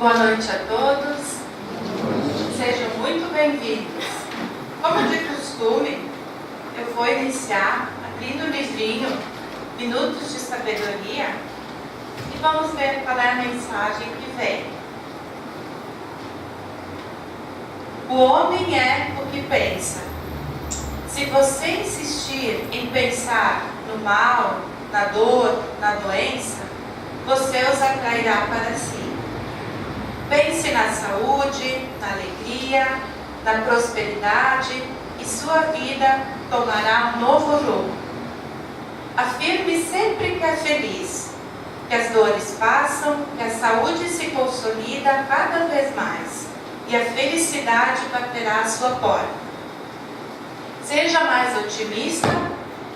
Boa noite a todos. Sejam muito bem-vindos. Como de costume, eu vou iniciar abrindo o livrinho Minutos de Sabedoria e vamos ver qual é a mensagem que vem. O homem é o que pensa. Se você insistir em pensar no mal, na dor, na doença, você os atrairá para si. Pense na saúde, na alegria, na prosperidade e sua vida tomará um novo rumo. Afirme sempre que é feliz, que as dores passam, que a saúde se consolida cada vez mais e a felicidade baterá à sua porta. Seja mais otimista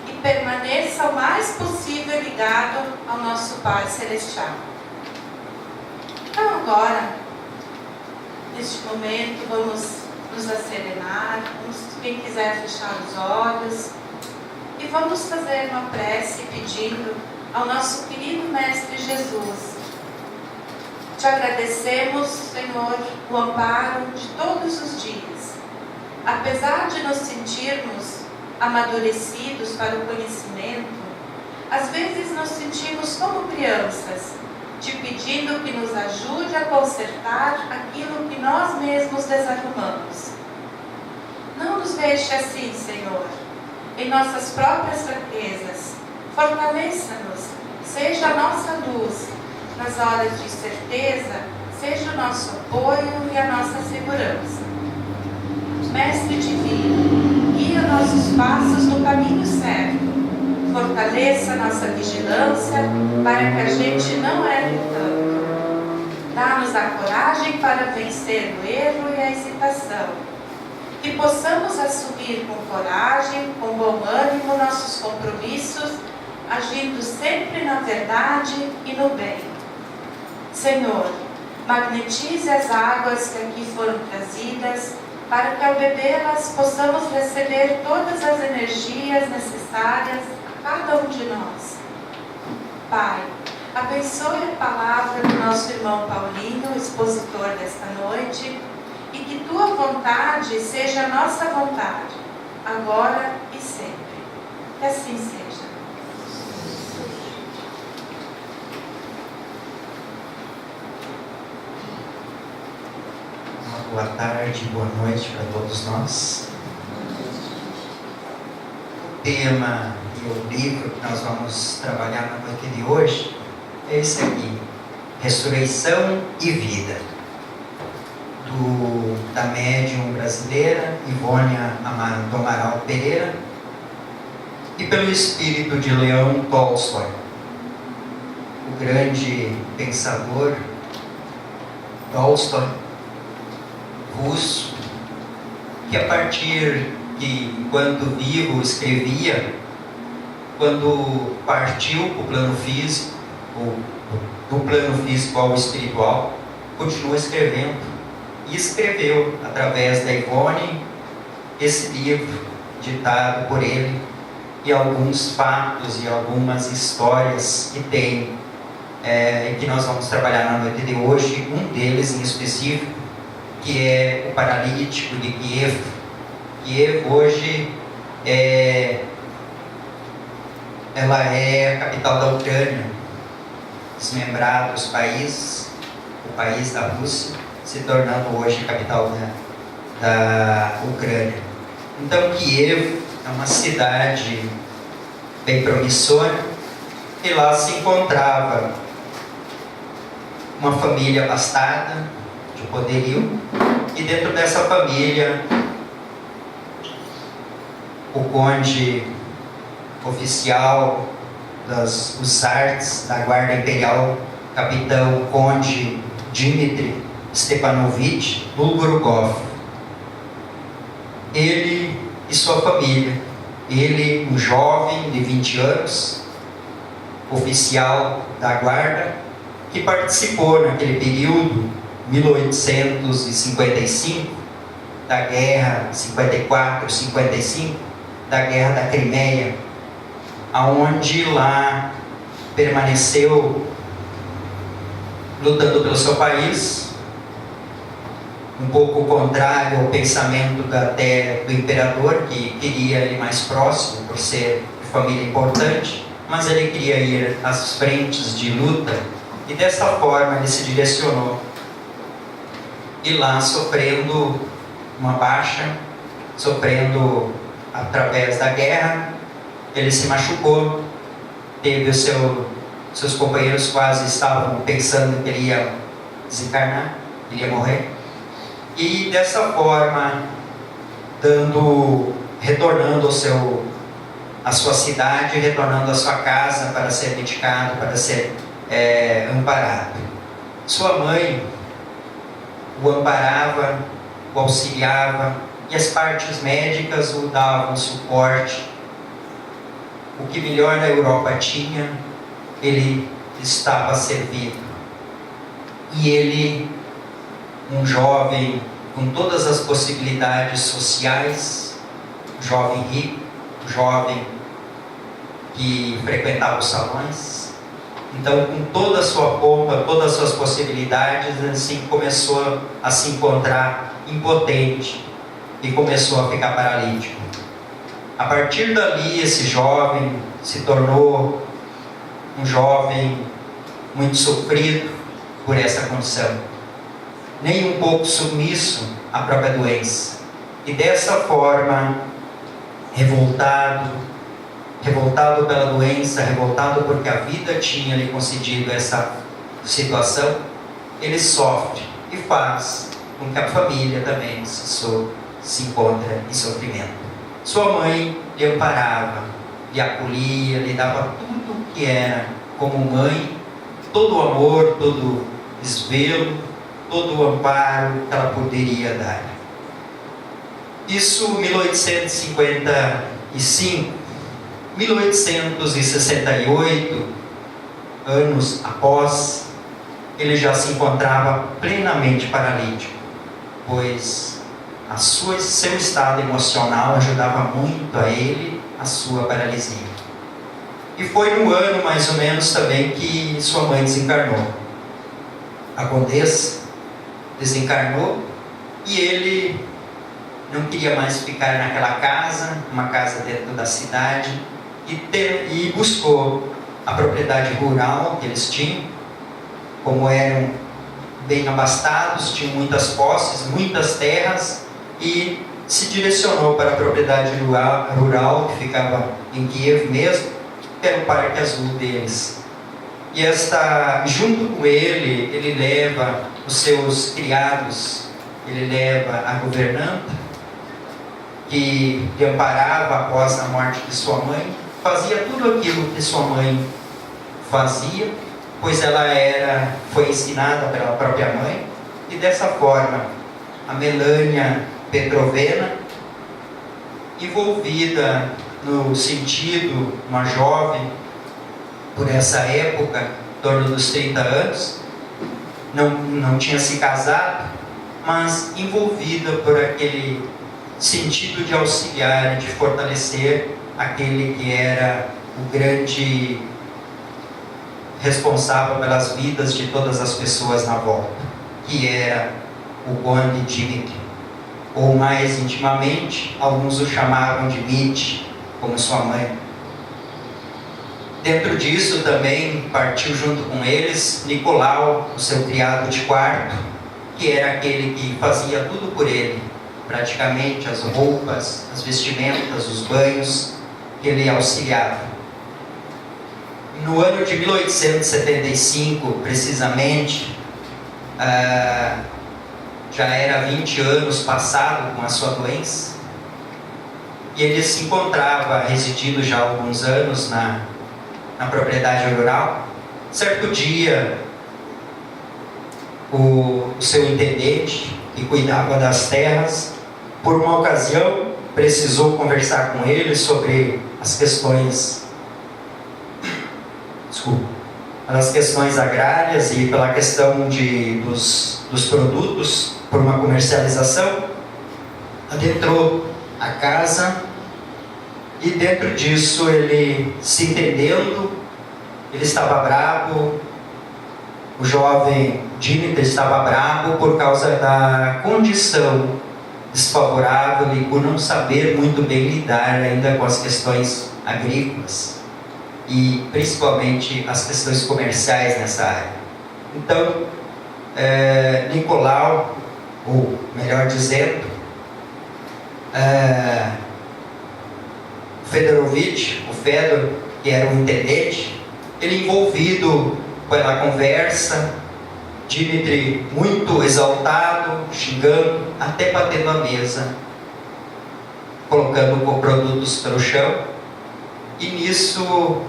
e permaneça o mais possível ligado ao nosso Pai Celestial. Então agora, neste momento, vamos nos acerenar, quem quiser fechar os olhos, e vamos fazer uma prece pedindo ao nosso querido Mestre Jesus. Te agradecemos, Senhor, o amparo de todos os dias. Apesar de nos sentirmos amadurecidos para o conhecimento, às vezes nos sentimos como crianças, te pedindo que nos ajude a consertar aquilo que nós mesmos desarrumamos. Não nos deixe assim, Senhor, em nossas próprias fraquezas. Fortaleça-nos, seja a nossa luz. Nas horas de certeza, seja o nosso apoio e a nossa segurança. Mestre Divino, guia nossos passos no caminho certo. Fortaleça nossa vigilância para que a gente não erre tanto. Dá-nos a coragem para vencer o erro e a hesitação. Que possamos assumir com coragem, com bom ânimo nossos compromissos, agindo sempre na verdade e no bem. Senhor, magnetize as águas que aqui foram trazidas, para que ao bebê-las possamos receber todas as energias necessárias a cada um de nós. Pai, abençoe a palavra do nosso irmão Paulinho, expositor desta noite, e que tua vontade seja a nossa vontade, agora e sempre. Que assim seja. Boa tarde, boa noite para todos nós. O tema e o livro que nós vamos trabalhar na noite de hoje é esse aqui: Ressurreição e Vida, da médium brasileira Ivônia do Amaral Pereira e pelo espírito de Leão Tolstói, o grande pensador Tolstói, russo, que a partir de enquanto vivo escrevia, quando partiu para o plano físico, ou do plano físico ao espiritual, continua escrevendo, e escreveu através da Ivone esse livro ditado por ele, e alguns fatos e algumas histórias que tem, que nós vamos trabalhar na noite de hoje, um deles em específico, que é o paralítico de Kiev. Kiev hoje ela é a capital da Ucrânia, desmembrado o país da Rússia, se tornando hoje a capital da Ucrânia. Então Kiev é uma cidade bem promissora, e lá se encontrava uma família abastada, de poderio, e dentro dessa família o conde oficial dos artes da guarda imperial, capitão conde Dmitry Stepanovich Bulgorukov, ele e sua família. Ele, um jovem de 20 anos, oficial da guarda, que participou naquele período 1855, da guerra 54-55, da guerra da Crimeia, aonde lá permaneceu lutando pelo seu país, um pouco contrário ao pensamento até do imperador, que queria ele mais próximo por ser de família importante, mas ele queria ir às frentes de luta, e dessa forma ele se direcionou. E lá, sofrendo uma baixa, sofrendo através da guerra, ele se machucou, teve seus companheiros quase estavam pensando que ele ia desencarnar, ele ia morrer, e dessa forma, retornando à sua cidade, retornando à sua casa para ser medicado, para ser amparado. Sua mãe o amparava, o auxiliava, e as partes médicas o davam suporte. O que melhor a Europa tinha, ele estava servido. E ele, um jovem com todas as possibilidades sociais, um jovem rico, um jovem que frequentava os salões, então, com toda a sua pompa, todas as suas possibilidades, assim, começou a se encontrar impotente e começou a ficar paralítico. A partir dali, esse jovem se tornou um jovem muito sofrido por essa condição, nem um pouco submisso à própria doença. E dessa forma, revoltado pela doença, revoltado porque a vida tinha lhe concedido essa situação, ele sofre e faz com que a família também se encontre em sofrimento. Sua mãe lhe amparava, lhe acolhia, lhe dava tudo o que era como mãe, todo o amor, todo o desvelo, todo o amparo que ela poderia dar. Isso em 1855. 1868, anos após, ele já se encontrava plenamente paralítico, pois seu estado emocional ajudava muito a ele, a sua paralisia. E foi no ano, mais ou menos, também que sua mãe desencarnou. A condessa desencarnou e ele não queria mais ficar naquela casa, uma casa dentro da cidade, e buscou a propriedade rural que eles tinham. Como eram bem abastados, tinham muitas posses, muitas terras, e se direcionou para a propriedade rural que ficava em Kiev mesmo, que era o Parque Azul deles. E junto com ele leva os seus criados, ele leva a governanta, que lhe amparava após a morte de sua mãe, fazia tudo aquilo que sua mãe fazia, pois ela foi ensinada pela própria mãe, e dessa forma, a Melânia Petrovna, envolvida no sentido, uma jovem, por essa época, em torno dos 30 anos, não tinha se casado, mas envolvida por aquele sentido de auxiliar, de fortalecer aquele que era o grande responsável pelas vidas de todas as pessoas na volta, que era o Conde Dmitri, ou mais intimamente, alguns o chamavam de Mitch, como sua mãe. Dentro disso também partiu junto com eles Nicolau, o seu criado de quarto, que era aquele que fazia tudo por ele, praticamente as roupas, as vestimentas, os banhos, que ele auxiliava. No ano de 1875, precisamente, já era 20 anos passado com a sua doença, e ele se encontrava residindo já há alguns anos na propriedade rural. Certo dia, o seu intendente, que cuidava das terras, por uma ocasião, precisou conversar com ele sobre as questões agrárias e pela questão dos produtos, por uma comercialização. Adentrou a casa e dentro disso ele se entendendo, ele estava bravo, o jovem Dmitri estava bravo por causa da condição desfavorável e por não saber muito bem lidar ainda com as questões agrícolas e principalmente as questões comerciais nessa área. Então, Nicolau, ou melhor dizendo, Fedorovitch, o Fedor, que era um intendente, ele envolvido pela conversa, Dmitri muito exaltado, xingando, até batendo a mesa, colocando produtos pelo chão, e nisso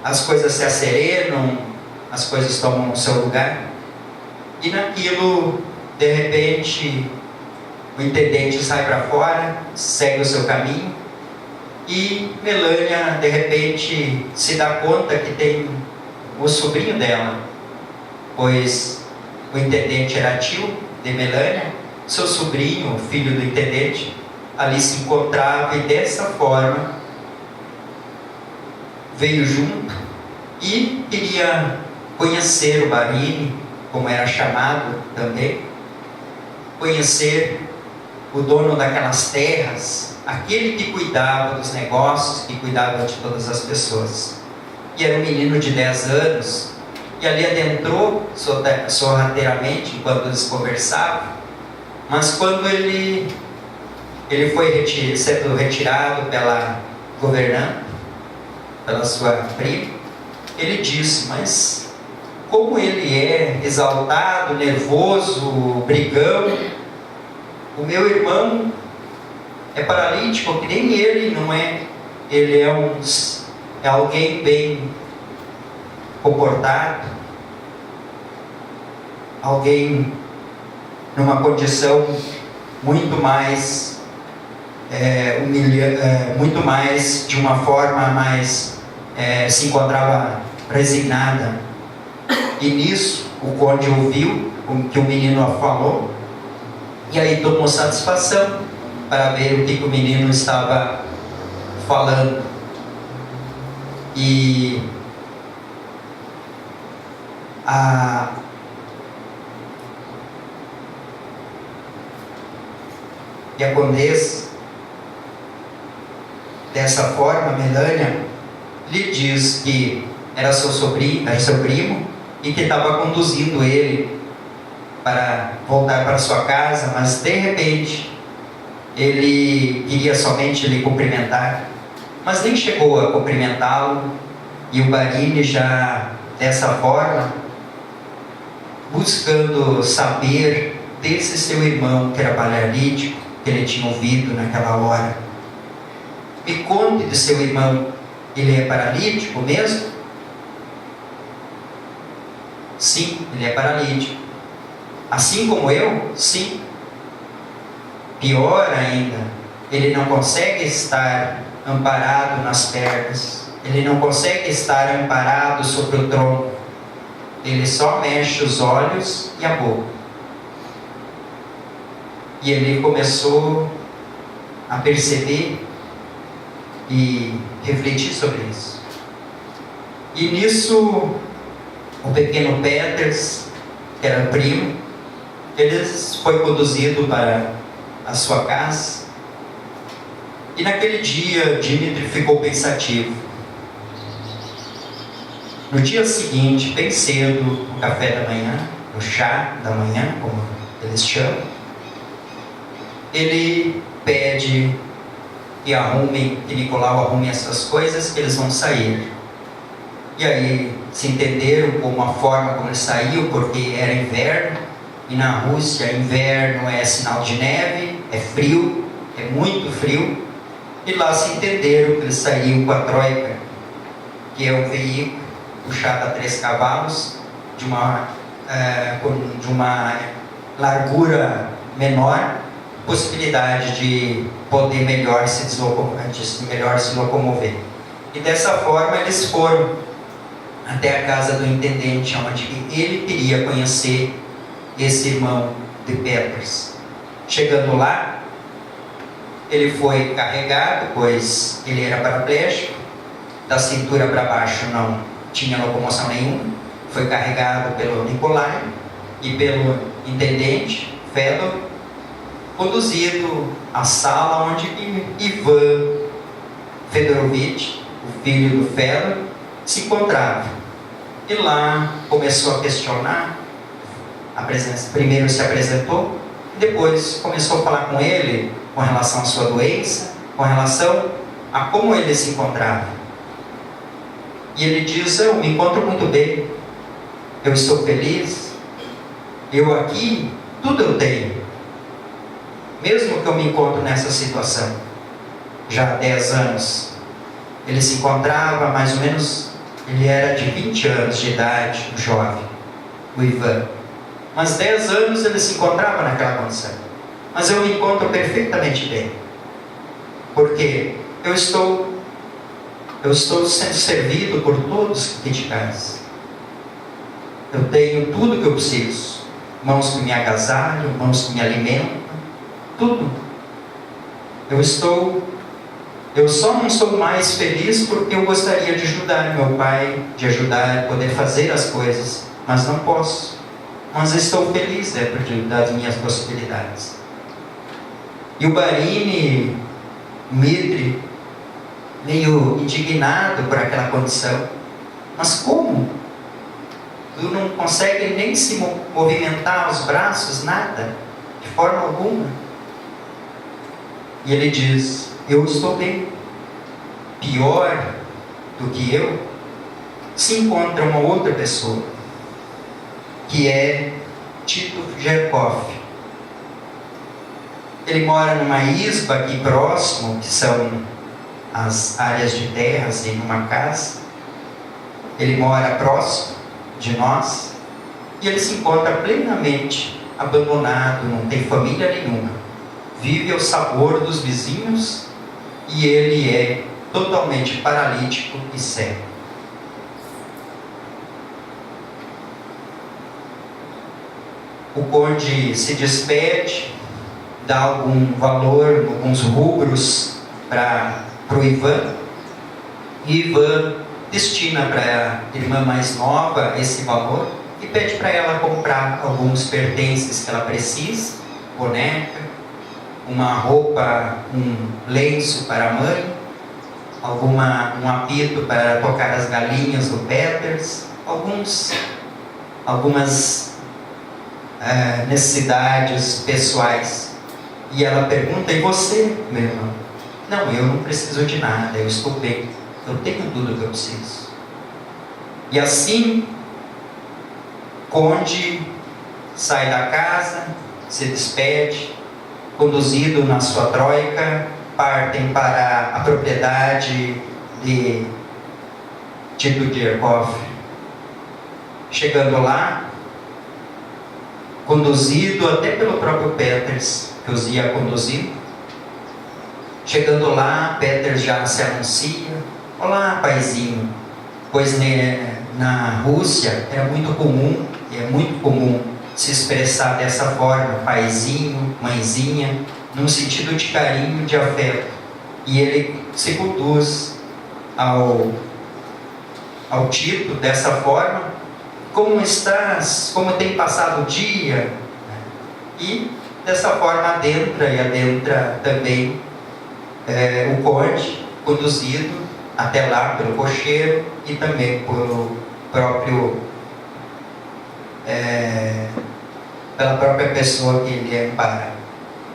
as coisas se asserenam, as coisas tomam o seu lugar, e naquilo, de repente, o intendente sai para fora, segue o seu caminho, e Melânia, de repente, se dá conta que tem o sobrinho dela, pois o intendente era tio de Melânia, seu sobrinho, filho do intendente, ali se encontrava e dessa forma veio junto e queria conhecer o Barini, como era chamado também, conhecer o dono daquelas terras, aquele que cuidava dos negócios, que cuidava de todas as pessoas. E era um menino de 10 anos, e ali adentrou sorrateiramente enquanto eles conversavam, mas quando ele foi sendo retirado pela governanta, pela sua prima, ele disse: mas como ele é exaltado, nervoso, brigão, o meu irmão é paralítico, que nem ele não é, ele é alguém bem comportado, alguém numa condição muito mais muito mais, de uma forma mais, se encontrava resignada. E nisso o conde ouviu o que o menino falou, e aí tomou satisfação para ver o que o menino estava falando. E a condessa, dessa forma, Melânia, lhe diz que era seu sobrinho, era seu primo, e que estava conduzindo ele para voltar para sua casa, mas de repente ele queria somente lhe cumprimentar, mas nem chegou a cumprimentá-lo, e o Barini já dessa forma, buscando saber desse seu irmão que era paralítico, que ele tinha ouvido naquela hora. Me conte de seu irmão, ele é paralítico mesmo? Sim, ele é paralítico. Assim como eu? Sim. Pior ainda, ele não consegue estar amparado nas pernas, ele não consegue estar amparado sobre o tronco, ele só mexe os olhos e a boca. E ele começou a perceber e refletir sobre isso. E nisso, o pequeno Peters, que era o primo, ele foi conduzido para a sua casa. E naquele dia, Dmitri ficou pensativo. No dia seguinte, bem cedo, no café da manhã, no chá da manhã, como eles chamam, ele pede que Nicolau arrume essas coisas, que eles vão sair. E aí se entenderam como a forma como eles saíam, porque era inverno, e na Rússia inverno é sinal de neve, é frio, é muito frio, e lá se entenderam que eles saíam com a Troika, que é um veículo puxado a 3 cavalos, de uma largura menor, possibilidade de poder melhor se locomover. E dessa forma eles foram até a casa do intendente, onde ele queria conhecer esse irmão de Peters. Chegando lá, ele foi carregado, pois ele era paraplégico, da cintura para baixo não tinha locomoção nenhuma, foi carregado pelo Nicolai e pelo intendente Fedor, conduzido à sala onde Ivan Fedorovitch, o filho do Fedor, se encontrava. E lá começou a questionar a presença. Primeiro se apresentou, e depois começou a falar com ele com relação à sua doença, com relação a como ele se encontrava. E ele diz: eu me encontro muito bem, eu estou feliz, eu aqui, tudo eu tenho. Mesmo que eu me encontro nessa situação, já há 10 anos, ele se encontrava mais ou menos, ele era de 20 anos de idade, um jovem, o Ivan. Mas 10 anos ele se encontrava naquela condição. Mas eu me encontro perfeitamente bem. Porque eu estou sendo servido por todos aqui de casa. Eu tenho tudo que eu preciso. Mãos que me agasalham, mãos que me alimentam, tudo. Eu só não sou mais feliz porque eu gostaria de ajudar meu pai, de ajudar, poder fazer as coisas, mas não posso. Mas estou feliz dentro das minhas possibilidades. E o Barini, Dmitri, meio indignado por aquela condição. Mas como? Tu não consegue nem se movimentar os braços, nada, de forma alguma. E ele diz: eu estou bem. Pior do que eu, se encontra uma outra pessoa, que é Tito Jerkov. Ele mora numa isba aqui próximo, que são as áreas de terras, em uma casa. Ele mora próximo de nós, e ele se encontra plenamente abandonado, não tem família nenhuma, vive ao sabor dos vizinhos, e ele é totalmente paralítico e cego. O conde se despede, dá algum valor, alguns rubros para o Ivan, e Ivan destina para a irmã mais nova esse valor e pede para ela comprar alguns pertences que ela precisa, boneca, uma roupa, um lenço para a mãe, um apito para tocar as galinhas do Peters, algumas necessidades pessoais. E ela pergunta: e você, meu irmão? Não, eu não preciso de nada, eu estou bem, eu tenho tudo que eu preciso. E assim, Conde sai da casa, se despede, conduzido na sua troika, partem para a propriedade de Tito Jerkov. Chegando lá, conduzido até pelo próprio Peters, que os ia conduzindo. Chegando lá, Peters já se anuncia: olá, paizinho. Pois na Rússia era muito comum, e é muito comum se expressar dessa forma, paizinho, mãezinha, num sentido de carinho, de afeto. E ele se conduz ao Tito dessa forma: como estás? Como tem passado o dia? E dessa forma adentra também o conde, conduzido até lá pelo cocheiro e também pela própria pessoa que ele ampara.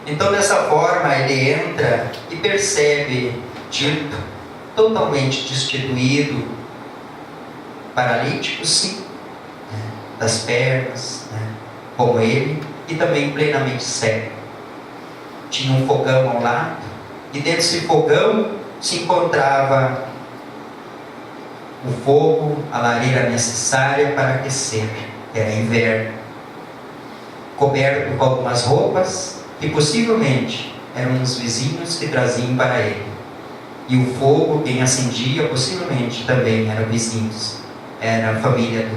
Então, dessa forma, ele entra e percebe Tito totalmente destituído, paralítico, sim, das pernas, como ele, e também plenamente cego. Tinha um fogão ao lado, e dentro desse fogão se encontrava o fogo, a lareira necessária para aquecer. Era inverno. Coberto com algumas roupas que possivelmente eram os vizinhos que traziam para ele. E o fogo, quem acendia, possivelmente também eram vizinhos. Era a família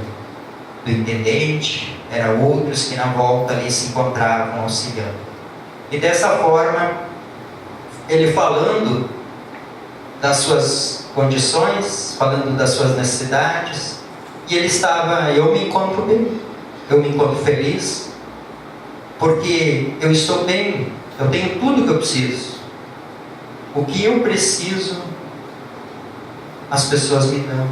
do intendente, eram outros que na volta ali se encontravam auxiliando. E dessa forma, ele falando das suas condições, falando das suas necessidades, E ele estava, eu me encontro bem, eu me encontro feliz, porque eu estou bem, eu tenho tudo que eu preciso. O que eu preciso, as pessoas me dão.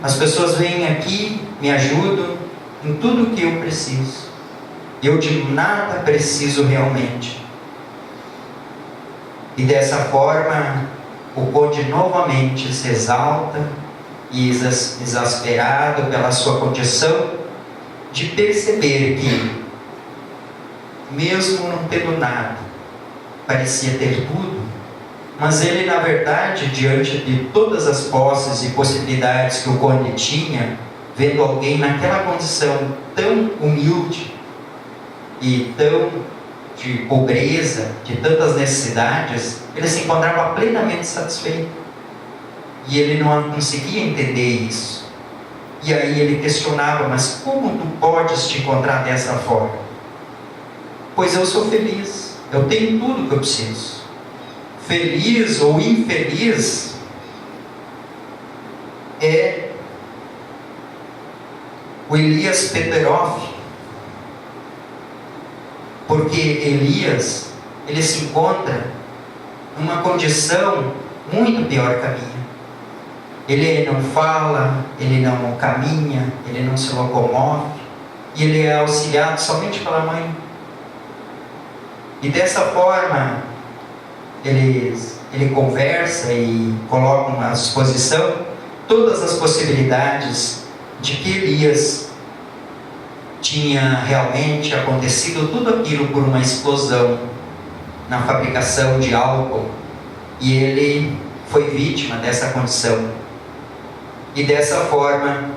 As pessoas vêm aqui, me ajudam em tudo o que eu preciso. Eu de nada preciso realmente. E dessa forma, o conde novamente se exalta e exasperado pela sua condição de perceber que, mesmo não tendo nada, parecia ter tudo, mas ele, na verdade, diante de todas as posses e possibilidades que o conde tinha, vendo alguém naquela condição tão humilde e tão de pobreza, de tantas necessidades, ele se encontrava plenamente satisfeito. E ele não conseguia entender isso. E aí ele questionava: mas como tu podes te encontrar dessa forma? Pois eu sou feliz, eu tenho tudo que eu preciso. Feliz ou infeliz é o Elias Peteroff, porque Elias, ele se encontra numa condição muito pior que a minha. Ele não fala, ele não caminha, ele não se locomove, e ele é auxiliado somente pela mãe. E dessa forma, ele conversa e coloca à disposição todas as possibilidades de que Elias tinha realmente acontecido tudo aquilo por uma explosão na fabricação de álcool, e ele foi vítima dessa condição. E dessa forma,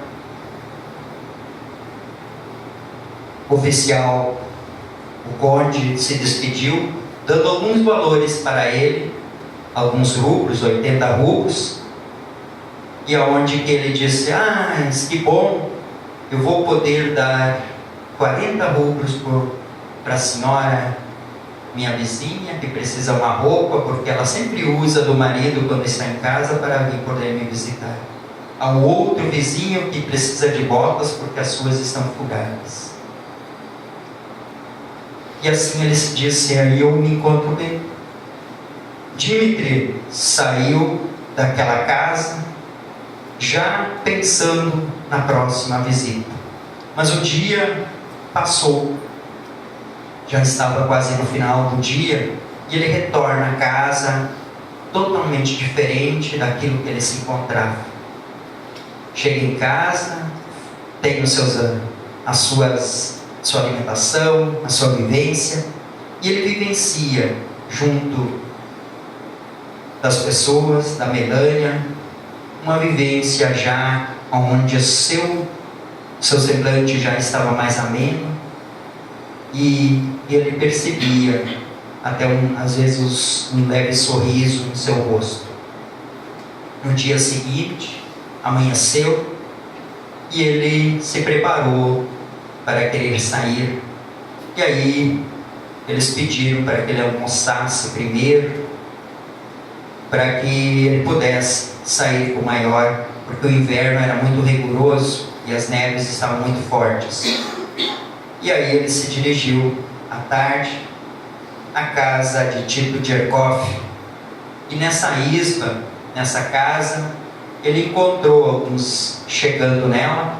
o oficial, o conde, se despediu, dando alguns valores para ele, alguns rublos, 80 rublos, e aonde que ele disse: que bom, eu vou poder dar 40 rublos para a senhora, minha vizinha, que precisa uma roupa, porque ela sempre usa do marido quando está em casa para vir poder me visitar. Ao outro vizinho que precisa de botas porque as suas estão fugadas. E assim ele se disse: aí eu me encontro bem. Dimitri saiu daquela casa já pensando na próxima visita. Mas o dia passou, já estava quase no final do dia, e ele retorna a casa totalmente diferente daquilo que ele se encontrava. Chega em casa, tem sua alimentação, a sua vivência, e ele vivencia junto das pessoas, da Melânia, uma vivência já onde seu semblante já estava mais ameno, e ele percebia até às vezes um leve sorriso no seu rosto. No dia seguinte, amanheceu, e ele se preparou para querer sair. E aí eles pediram para que ele almoçasse primeiro, para que ele pudesse sair com maior, porque o inverno era muito rigoroso e as neves estavam muito fortes. E aí ele se dirigiu à tarde à casa de Tito Djerkov, e nessa isba, nessa casa, ele encontrou alguns chegando nela,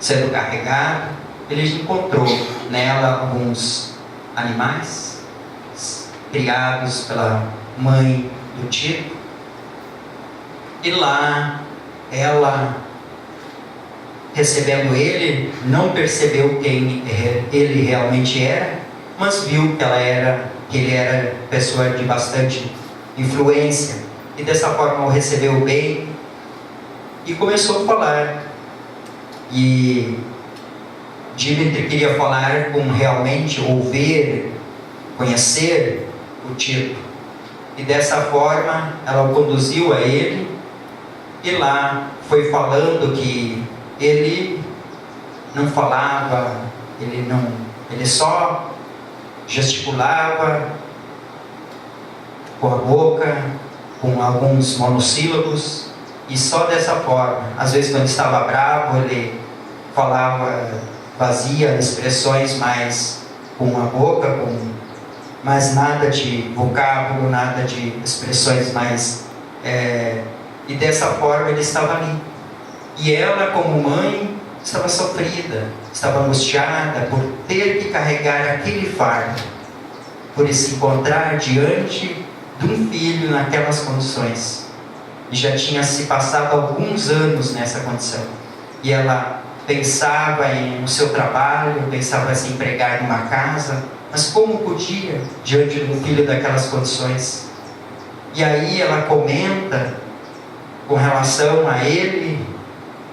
sendo carregado. Ele encontrou nela alguns animais criados pela mãe do Tito, e lá ela, recebendo ele, não percebeu quem ele realmente era, mas viu que ele era pessoa de bastante influência, e dessa forma o recebeu bem e começou a falar. E Dimitri queria falar com realmente, ouvir, conhecer o Tito, e dessa forma ela o conduziu a ele, e lá foi falando que ele não falava, ele só gesticulava com a boca, com alguns monossílabos, E só dessa forma, às vezes quando estava bravo, ele fazia expressões mais com a boca, mas nada de vocábulo, nada de expressões mais... e dessa forma ele estava ali. E ela, como mãe, estava sofrida, estava angustiada por ter que carregar aquele fardo, por se encontrar diante de um filho naquelas condições. E já tinha se passado alguns anos nessa condição. E ela pensava no seu trabalho, pensava em se empregar numa casa, mas como podia diante de um filho daquelas condições? E aí ela comenta com relação a ele,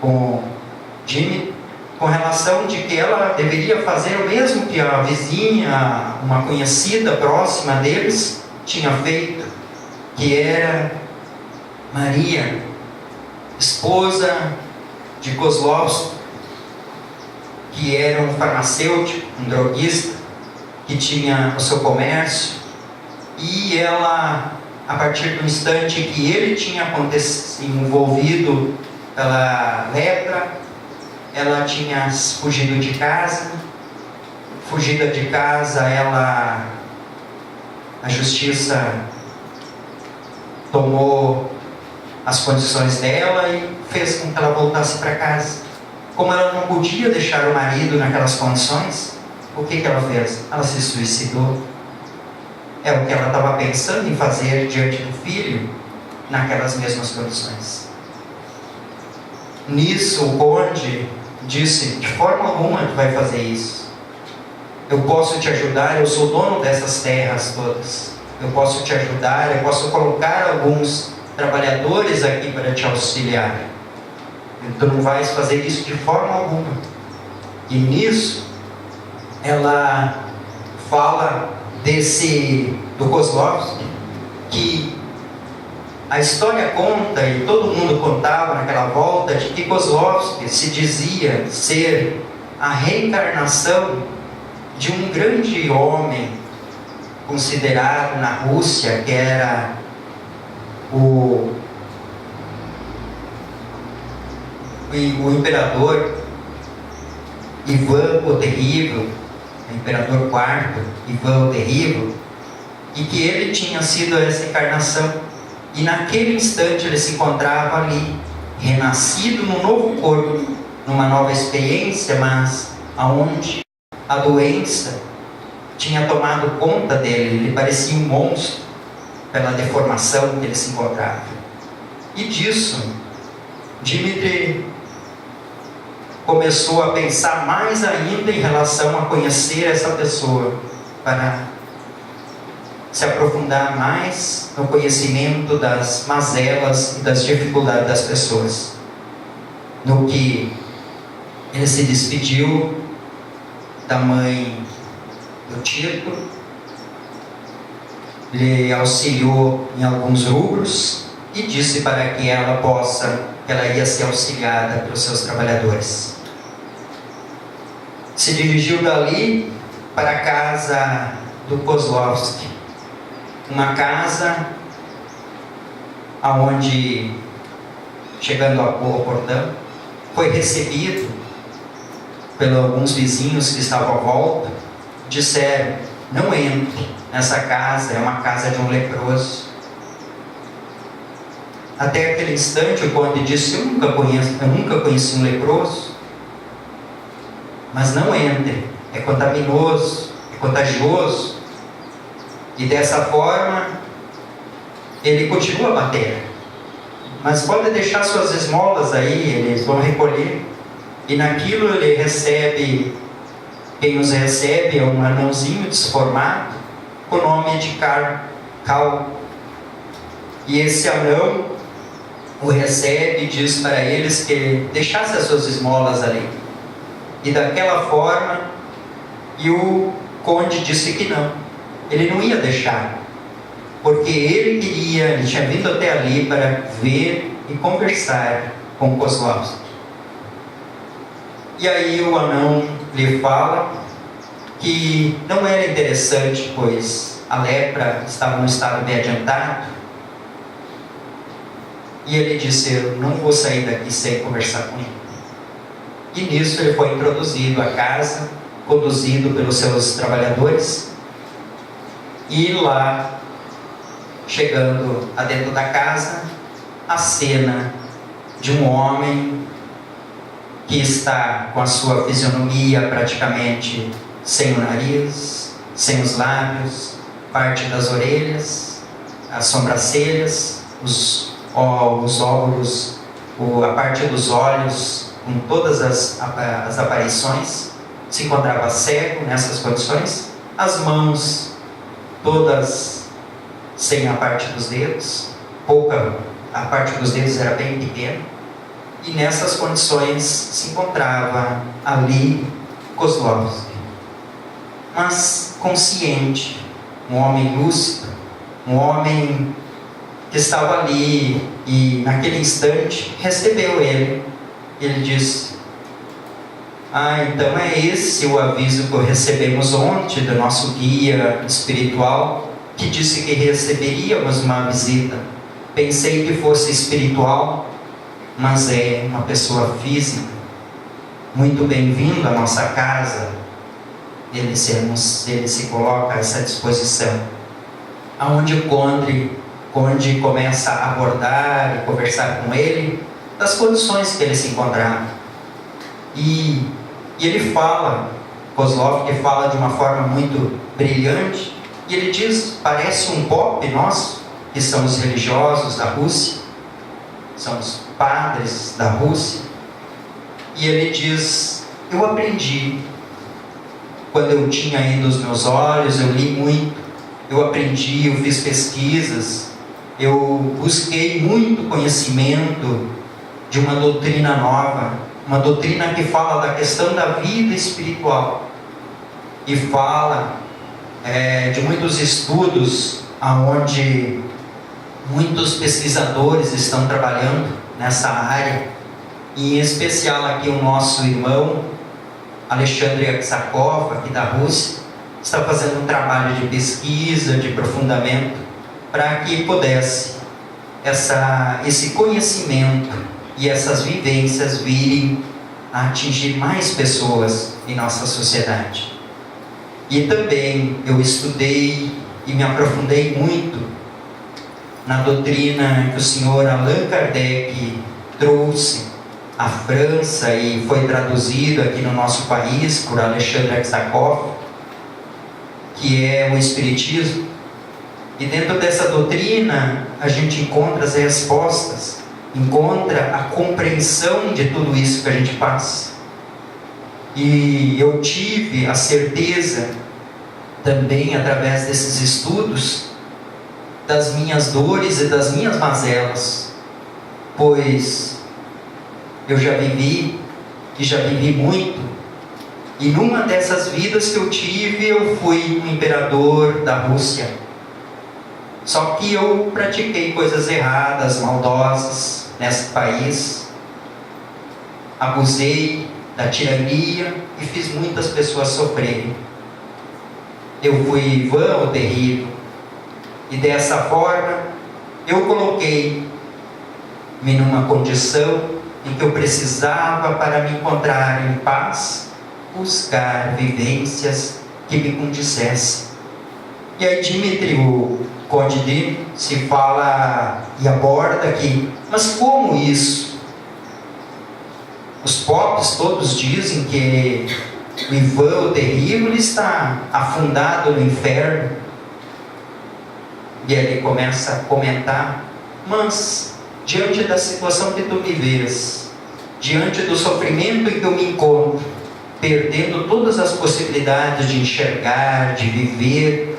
com Jimmy, com relação de que ela deveria fazer o mesmo que a vizinha, uma conhecida próxima deles, tinha feito, que era Maria, esposa de Kozlovsky, que era um farmacêutico, um droguista, que tinha o seu comércio, e ela, a partir do instante que ele tinha envolvido pela lepra, ela tinha fugido de casa. Fugida de casa, a justiça tomou as condições dela e fez com que ela voltasse para casa. Como ela não podia deixar o marido naquelas condições, o que ela fez? Ela se suicidou. É o que ela estava pensando em fazer diante do filho, naquelas mesmas condições. Nisso, o conde disse: de forma alguma tu vai fazer isso. Eu posso te ajudar, eu sou dono dessas terras todas. Eu posso te ajudar, eu posso colocar alguns trabalhadores aqui para te auxiliar. Tu não vais fazer isso de forma alguma. E nisso, ela fala do Kozlovsky, que a história conta, e todo mundo contava naquela volta, de que Kozlovsky se dizia ser a reencarnação de um grande homem considerado na Rússia, que era o imperador Ivan o Terrível, o imperador IV, Ivan o Terrível, e que ele tinha sido essa encarnação. E naquele instante ele se encontrava ali, renascido num novo corpo, numa nova experiência, mas aonde a doença tinha tomado conta dele. Ele parecia um monstro pela deformação que ele se encontrava. E disso, Dmitri começou a pensar mais ainda em relação a conhecer essa pessoa, para se aprofundar mais no conhecimento das mazelas e das dificuldades das pessoas. No que ele se despediu da mãe do Tito, lhe auxiliou em alguns rubros e disse para que ela ia ser auxiliada pelos seus trabalhadores. Se dirigiu dali para a casa do Kozlovsky, uma casa aonde, chegando ao portão, foi recebido por alguns vizinhos que estavam à volta. Disseram: não entre nessa casa, é uma casa de um leproso. Até aquele instante o conde disse: eu nunca conheci um leproso. Mas não entre, é contaminoso, é contagioso. E dessa forma, ele continua a bater. Mas pode deixar suas esmolas aí, eles vão recolher. E naquilo ele recebe, quem os recebe é um anãozinho desformado, com o nome de Cal. E esse anão o recebe e diz para eles que deixasse as suas esmolas ali. E daquela forma, e o conde disse que não, ele não ia deixar, porque ele tinha vindo até ali para ver e conversar com Kozlovsky. E aí o anão lhe fala que não era interessante, pois a lepra estava num estado bem adiantado, E ele disse: eu não vou sair daqui sem conversar com ele. E nisso ele foi introduzido à casa, conduzido pelos seus trabalhadores. E lá, chegando adentro da casa, a cena de um homem que está com a sua fisionomia praticamente sem o nariz, sem os lábios, parte das orelhas, as sobrancelhas, os óvulos, a parte dos olhos, com todas as aparições. Se encontrava cego nessas condições, as mãos todas sem a parte dos dedos, a parte dos dedos era bem pequena, e nessas condições se encontrava ali Kozlovsky, mas consciente, um homem lúcido, um homem que estava ali e naquele instante recebeu ele. Ele disse: então é esse o aviso que recebemos ontem do nosso guia espiritual, que disse que receberíamos uma visita. Pensei que fosse espiritual, mas é uma pessoa física. Muito bem-vindo à nossa casa. Ele se coloca a essa disposição, aonde o Conde começa a abordar e conversar com ele das condições que ele se encontrava. E ele fala, Kozlovsky fala de uma forma muito brilhante, e ele diz: parece um pop nós, que somos religiosos da Rússia, somos padres da Rússia. E ele diz: eu aprendi, quando eu tinha ainda os meus olhos, eu li muito, eu aprendi, eu fiz pesquisas, eu busquei muito conhecimento de uma doutrina nova, uma doutrina que fala da questão da vida espiritual, e fala de muitos estudos aonde muitos pesquisadores estão trabalhando nessa área, e em especial aqui o nosso irmão Alexandre Aksakov, aqui da Rússia, está fazendo um trabalho de pesquisa, de aprofundamento, para que pudesse esse conhecimento e essas vivências virem a atingir mais pessoas em nossa sociedade. E também eu estudei e me aprofundei muito na doutrina que o senhor Allan Kardec trouxe à França e foi traduzido aqui no nosso país por Alexandre Aksakov, que é o Espiritismo. E dentro dessa doutrina a gente encontra as respostas, encontra a compreensão de tudo isso que a gente passa. E eu tive a certeza também, através desses estudos, das minhas dores e das minhas mazelas, pois eu já vivi, e já vivi muito, e numa dessas vidas que eu tive, eu fui um imperador da Rússia. Só que eu pratiquei coisas erradas, maldosas nesse país, abusei da tirania e fiz muitas pessoas sofrerem. Eu fui Ivan o terrível, e dessa forma eu coloquei-me numa condição em que eu precisava, para me encontrar em paz, buscar vivências que me condizessem. E aí Dmitri, o Conde Dmitri, se fala e aborda aqui: mas como isso? Os popes todos dizem que o Ivan o terrível está afundado no inferno. E ele começa a comentar: mas diante da situação que tu me vês, diante do sofrimento em que eu me encontro, perdendo todas as possibilidades de enxergar, de viver,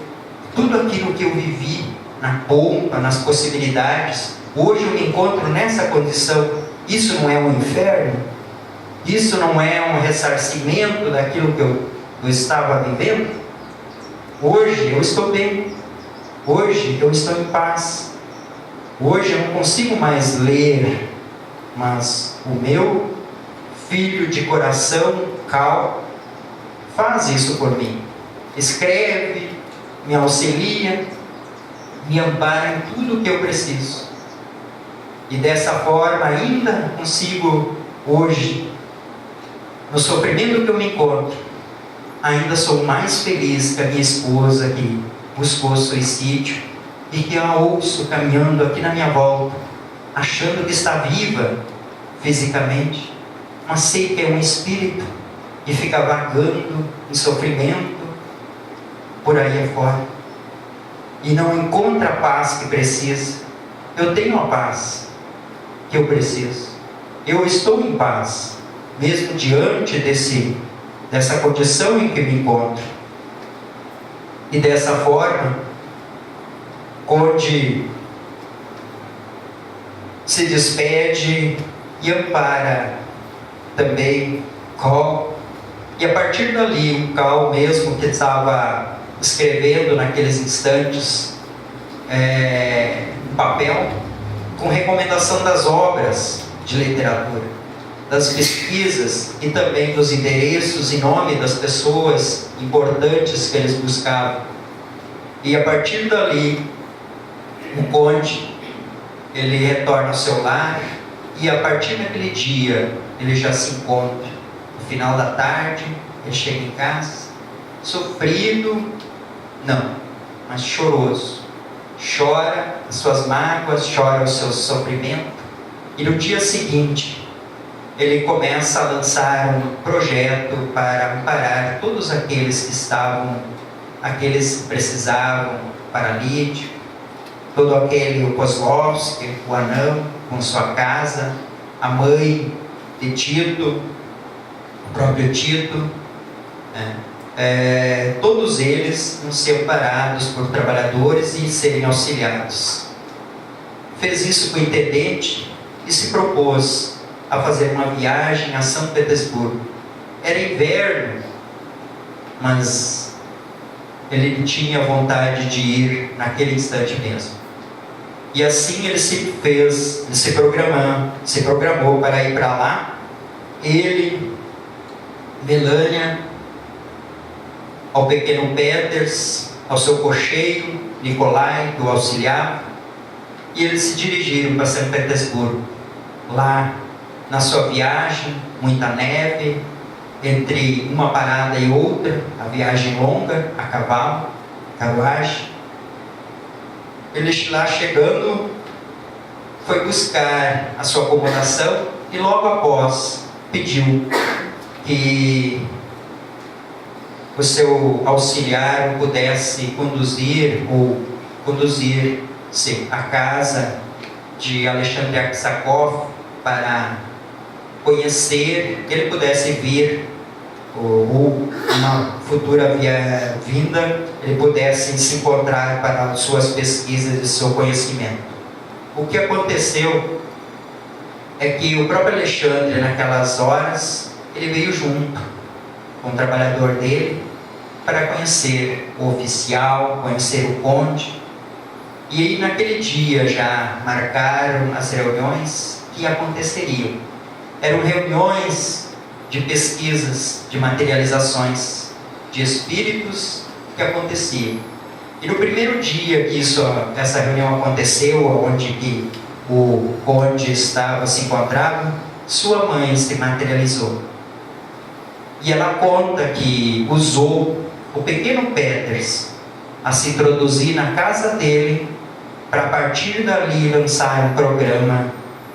tudo aquilo que eu vivi na pompa, nas possibilidades, hoje eu me encontro nessa condição. Isso não é um inferno? Isso não é um ressarcimento daquilo que eu estava vivendo? Hoje eu estou bem, hoje eu estou em paz, hoje eu não consigo mais ler, mas o meu filho de coração calmo faz isso por mim, escreve, me auxilia, me ampara em tudo o que eu preciso. E dessa forma ainda consigo hoje, no sofrimento que eu me encontro, ainda sou mais feliz que a minha esposa que buscou suicídio e que a ouço caminhando aqui na minha volta, achando que está viva fisicamente, mas sei que é um espírito e fica vagando em sofrimento por aí afora e não encontra a paz que precisa. Eu tenho a paz que eu preciso, eu estou em paz mesmo diante dessa condição em que me encontro. E dessa forma, onde se despede e ampara também Cal, e a partir dali o Cal mesmo que estava escrevendo naqueles instantes um papel com recomendação das obras de literatura, das pesquisas e também dos endereços e nome das pessoas importantes que eles buscavam. E a partir dali, o conde, ele retorna ao seu lar e a partir daquele dia, ele já se encontra. No final da tarde, ele chega em casa, sofrido, não, mas choroso. Chora as suas mágoas, chora o seu sofrimento. E no dia seguinte, ele começa a lançar um projeto para amparar todos aqueles que precisavam, paralítico, todo aquele, o Kozlovski, o anão, com sua casa, a mãe de Tito, o próprio Tito, todos eles vão ser amparados por trabalhadores e serem auxiliados. Fez isso com o intendente e se propôs a fazer uma viagem a São Petersburgo. Era inverno, mas ele tinha vontade de ir naquele instante mesmo. E assim ele se programou para ir para lá. Ele, Melania, ao pequeno Peters, ao seu cocheiro, Nicolai, que o auxiliava, e eles se dirigiram para São Petersburgo. Lá, na sua viagem, muita neve, entre uma parada e outra, a viagem longa, a cavalo, carruagem. Ele lá chegando, foi buscar a sua acomodação e logo após pediu que o seu auxiliar pudesse conduzir-se à casa de Alexandre Aksakov para conhecer, que ele pudesse vir, ou uma futura vinda, ele pudesse se encontrar para suas pesquisas e seu conhecimento. O que aconteceu é que o próprio Alexandre, naquelas horas, ele veio junto com o trabalhador dele para conhecer o oficial, conhecer o conde. E aí naquele dia já marcaram as reuniões que aconteceriam. Eram reuniões de pesquisas, de materializações, de espíritos que aconteciam. E no primeiro dia que essa reunião aconteceu, onde que o conde se encontrava, sua mãe se materializou. E ela conta que usou o pequeno Peters a se introduzir na casa dele, para a partir dali lançar um programa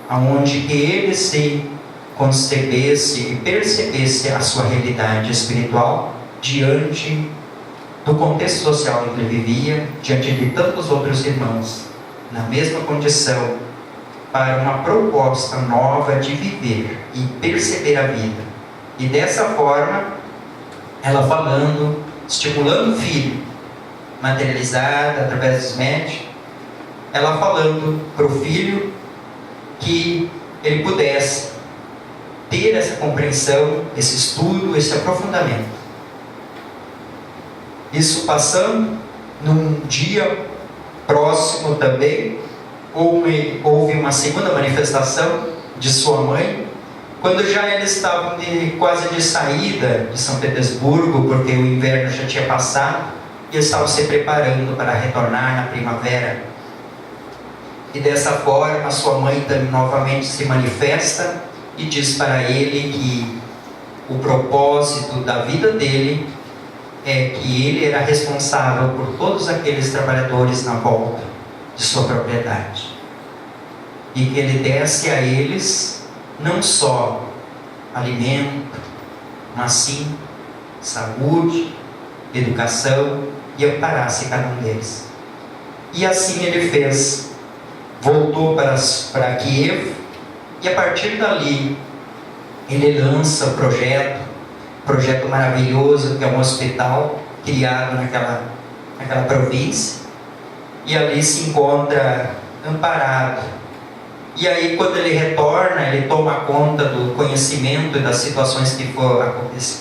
onde que ele se concebesse e percebesse a sua realidade espiritual diante do contexto social em que ele vivia, diante de tantos outros irmãos, na mesma condição, para uma proposta nova de viver e perceber a vida. E dessa forma, ela falando, estimulando o filho, materializada através dos médios, ela falando para o filho que ele pudesse ter essa compreensão, esse estudo, esse aprofundamento. Isso passando, num dia próximo também, houve uma segunda manifestação de sua mãe, quando já eles estavam quase de saída de São Petersburgo, porque o inverno já tinha passado, e eles estavam se preparando para retornar na primavera. E dessa forma, sua mãe também novamente se manifesta e diz para ele que o propósito da vida dele é que ele era responsável por todos aqueles trabalhadores na volta de sua propriedade. E que ele desse a eles não só alimento, mas sim saúde, educação, e amparasse cada um deles. E assim ele fez. Voltou para Kiev, e a partir dali ele lança o projeto maravilhoso, que é um hospital criado naquela província, e ali se encontra amparado. E aí, quando ele retorna, ele toma conta do conhecimento e das situações que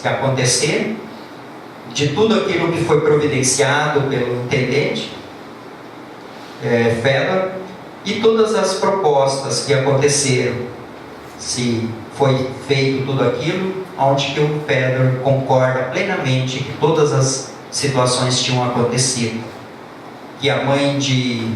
aconteceram, de tudo aquilo que foi providenciado pelo intendente Fedor, e todas as propostas que aconteceram, se foi feito tudo aquilo, onde que o Fedor concorda plenamente que todas as situações tinham acontecido. Que a mãe de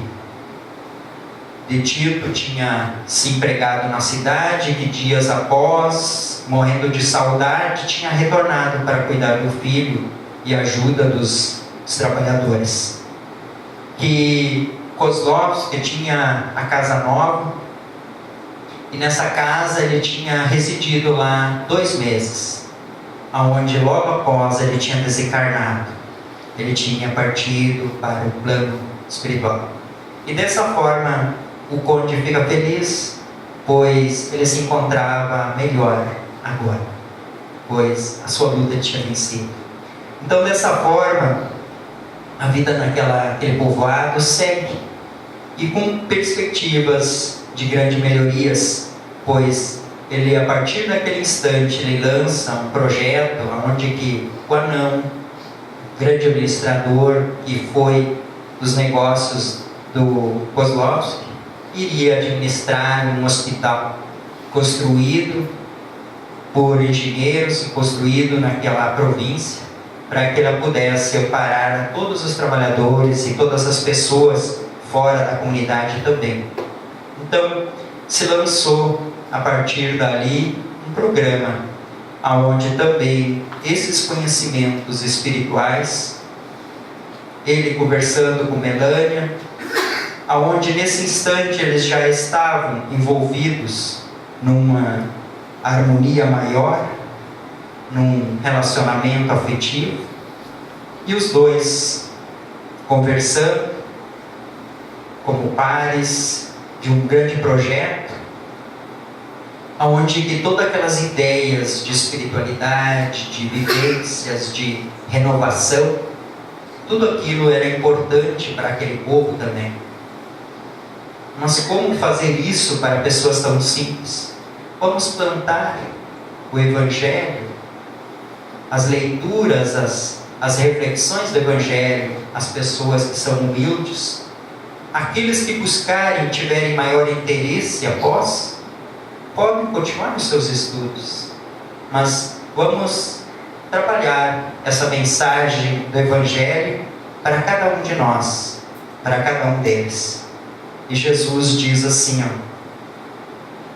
Tito tinha se empregado na cidade, que dias após, morrendo de saudade, tinha retornado para cuidar do filho e ajuda dos trabalhadores. Que Kozlovski tinha a casa nova, e nessa casa ele tinha residido lá 2 meses, aonde logo após ele tinha desencarnado, ele tinha partido para o plano espiritual. E dessa forma o conde fica feliz, pois ele se encontrava melhor agora, pois a sua luta tinha vencido. Então, dessa forma, a vida naquele povoado segue, e com perspectivas de grandes melhorias, pois ele, a partir daquele instante, ele lança um projeto onde que o anão, grande administrador que foi dos negócios do Kozlovski, iria administrar um hospital construído por engenheiros, construído naquela província, para que ela pudesse amparar todos os trabalhadores e todas as pessoas fora da comunidade também. Então, se lançou a partir dali um programa onde também esses conhecimentos espirituais, ele conversando com Melânia, aonde nesse instante eles já estavam envolvidos numa harmonia maior, num relacionamento afetivo, e os dois conversando como pares de um grande projeto, onde que todas aquelas ideias de espiritualidade, de vivências, de renovação, tudo aquilo era importante para aquele povo também. Mas como fazer isso para pessoas tão simples? Vamos plantar o Evangelho, as leituras, as reflexões do Evangelho, as pessoas que são humildes, aqueles que buscarem e tiverem maior interesse após, podem continuar nos seus estudos, mas vamos trabalhar essa mensagem do Evangelho para cada um de nós, para cada um deles. E Jesus diz assim,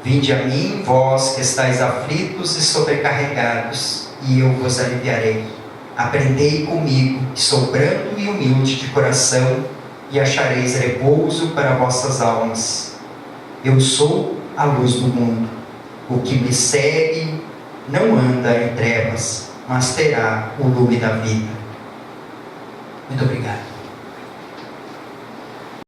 vinde a mim, vós que estáis aflitos e sobrecarregados, e eu vos aliviarei. Aprendei comigo, que sou brando e humilde de coração, e achareis repouso para vossas almas. Eu sou a luz do mundo. O que me segue não anda em trevas, mas terá o lume da vida. Muito obrigado.